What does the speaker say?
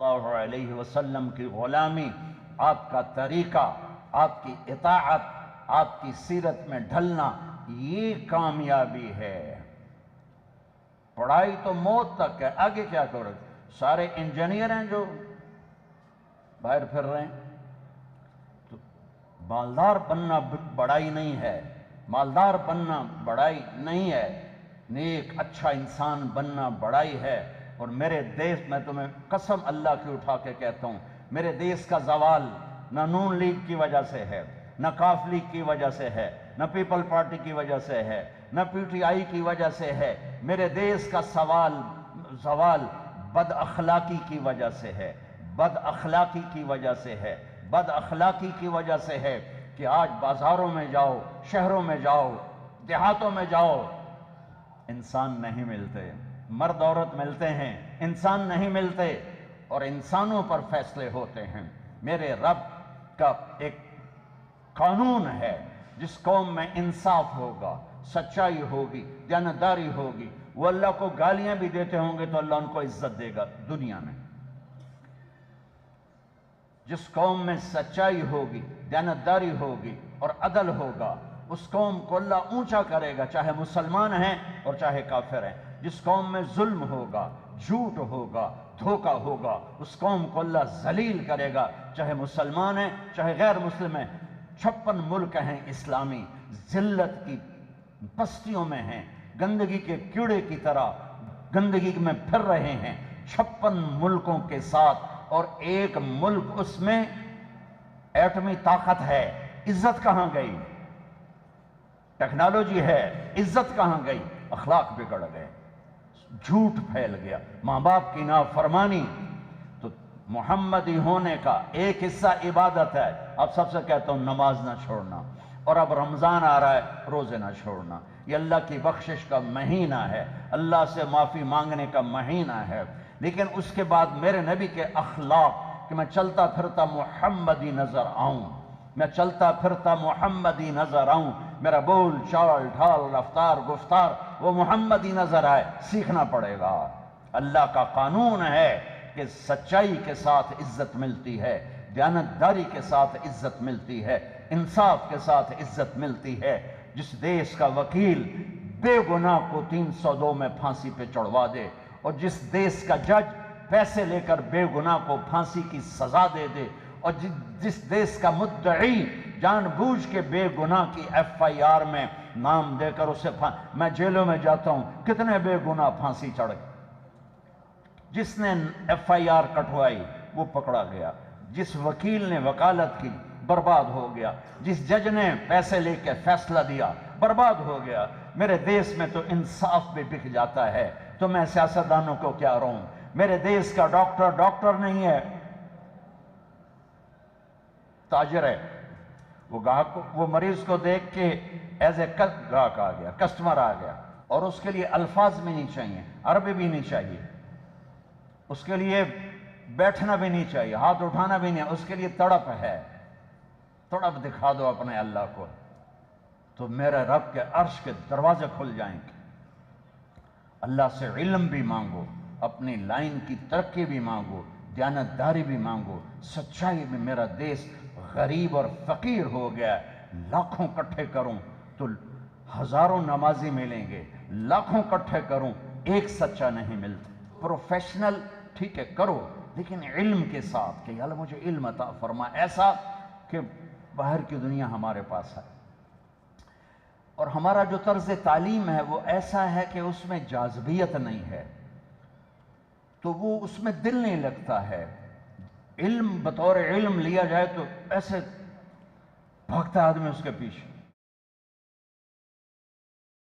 اللہ علیہ وسلم کی غلامی، آپ کا طریقہ، آپ کی اطاعت، آپ کی سیرت میں ڈھلنا، یہ کامیابی ہے۔ پڑھائی تو موت تک ہے، آگے کیا کرو؟ سارے انجینئر ہیں جو باہر پھر رہے ہیں۔ تو مالدار بننا بڑائی نہیں ہے، مالدار بننا بڑائی نہیں ہے، نیک اچھا انسان بننا بڑائی ہے۔ اور میرے دیش میں تمہیں قسم اللہ کی اٹھا کے کہتا ہوں، میرے دیش کا زوال نہ نون لیگ کی وجہ سے ہے، نہ کاف لیگ کی وجہ سے ہے، نہ پیپل پارٹی کی وجہ سے ہے، نہ پی ٹی آئی کی وجہ سے ہے۔ میرے دیش کا زوال بد اخلاقی کی وجہ سے ہے، بد اخلاقی کی وجہ سے ہے، بد اخلاقی کی وجہ سے ہے کہ آج بازاروں میں جاؤ، شہروں میں جاؤ، دیہاتوں میں جاؤ، انسان نہیں ملتے، مرد عورت ملتے ہیں، انسان نہیں ملتے، اور انسانوں پر فیصلے ہوتے ہیں۔ میرے رب کا ایک قانون ہے، جس قوم میں انصاف ہوگا، سچائی ہوگی، دیانتداری ہوگی، وہ اللہ کو گالیاں بھی دیتے ہوں گے تو اللہ ان کو عزت دے گا دنیا میں۔ جس قوم میں سچائی ہوگی، دیانتداری ہوگی اور عدل ہوگا، اس قوم کو اللہ اونچا کرے گا، چاہے مسلمان ہیں اور چاہے کافر ہیں۔ جس قوم میں ظلم ہوگا، جھوٹ ہوگا، دھوکہ ہوگا، اس قوم کو اللہ ذلیل کرے گا، چاہے مسلمان ہیں چاہے غیر مسلم ہیں۔ 56 ملک ہیں اسلامی، ذلت کی پستیوں میں ہیں، گندگی کے کیڑے کی طرح گندگی میں پھر رہے ہیں 56 ملکوں کے ساتھ، اور ایک ملک اس میں ایٹمی طاقت ہے، عزت کہاں گئی؟ ٹیکنالوجی ہے، عزت کہاں گئی؟ اخلاق بگڑ گئے، جھوٹ پھیل گیا، ماں باپ کی نافرمانی۔ تو محمدی ہونے کا ایک حصہ عبادت ہے۔ اب سب سے کہتا ہوں نماز نہ چھوڑنا، اور اب رمضان آ رہا ہے، روزے نہ چھوڑنا۔ یہ اللہ کی بخشش کا مہینہ ہے، اللہ سے معافی مانگنے کا مہینہ ہے۔ لیکن اس کے بعد میرے نبی کے اخلاق کہ میں چلتا پھرتا محمدی نظر آؤں، میں چلتا پھرتا محمدی نظر آؤں، میرا بول چال ڈھال رفتار گفتار وہ محمدی نظر آئے، سیکھنا پڑے گا۔ اللہ کا قانون ہے کہ سچائی کے ساتھ عزت ملتی ہے، دیانتداری کے ساتھ عزت ملتی ہے، انصاف کے ساتھ عزت ملتی ہے۔ جس دیش کا وکیل بے گناہ کو 302 میں پھانسی پہ چڑھوا دے، اور جس دیش کا جج پیسے لے کر بے گناہ کو پھانسی کی سزا دے دے، اور جس دیش کا مدعی جان بوجھ کے بے گناہ کی FIR میں نام دے کر اسے میں جیلوں میں جاتا ہوں، کتنے بے گناہ پھانسی چڑھ گئے۔ جس نے FIR کٹوائی وہ پکڑا گیا، جس وکیل نے وکالت کی برباد ہو گیا، جس جج نے پیسے لے کے فیصلہ دیا برباد ہو گیا۔ میرے دیش میں تو انصاف بھی بک جاتا ہے، تو میں سیاستدانوں کو کیا رہوں؟ میرے دیش کا ڈاکٹر نہیں ہے، تاجر ہے۔ وہ مریض کو دیکھ کے ایز اے گاہک آ گیا، کسٹمر آ گیا، اور اس کے لیے الفاظ بھی نہیں چاہیے، عربی بھی نہیں چاہیے، اس کے لیے بیٹھنا بھی نہیں چاہیے، ہاتھ اٹھانا بھی نہیں، اس کے لیے تڑپ ہے، تڑپ دکھا دو اپنے اللہ کو، تو میرے رب کے عرش کے دروازے کھل جائیں گے۔ اللہ سے علم بھی مانگو، اپنی لائن کی ترقی بھی مانگو، دیانتداری بھی مانگو، سچائی بھی۔ میرا دیش غریب اور فقیر ہو گیا، لاکھوں کٹھے کروں تو ہزاروں نمازی ملیں گے، لاکھوں کٹھے کروں ایک سچا نہیں ملتا۔ پروفیشنل ٹھیک ہے کرو، لیکن علم کے ساتھ کہ یا اللہ مجھے علم عطا فرما، ایسا کہ باہر کی دنیا ہمارے پاس ہے۔ اور ہمارا جو طرز تعلیم ہے وہ ایسا ہے کہ اس میں جاذبیت نہیں ہے، تو وہ اس میں دل نہیں لگتا ہے۔ علم بطور علم لیا جائے تو ایسے بھاگتا آدمی اس کے پیچھے،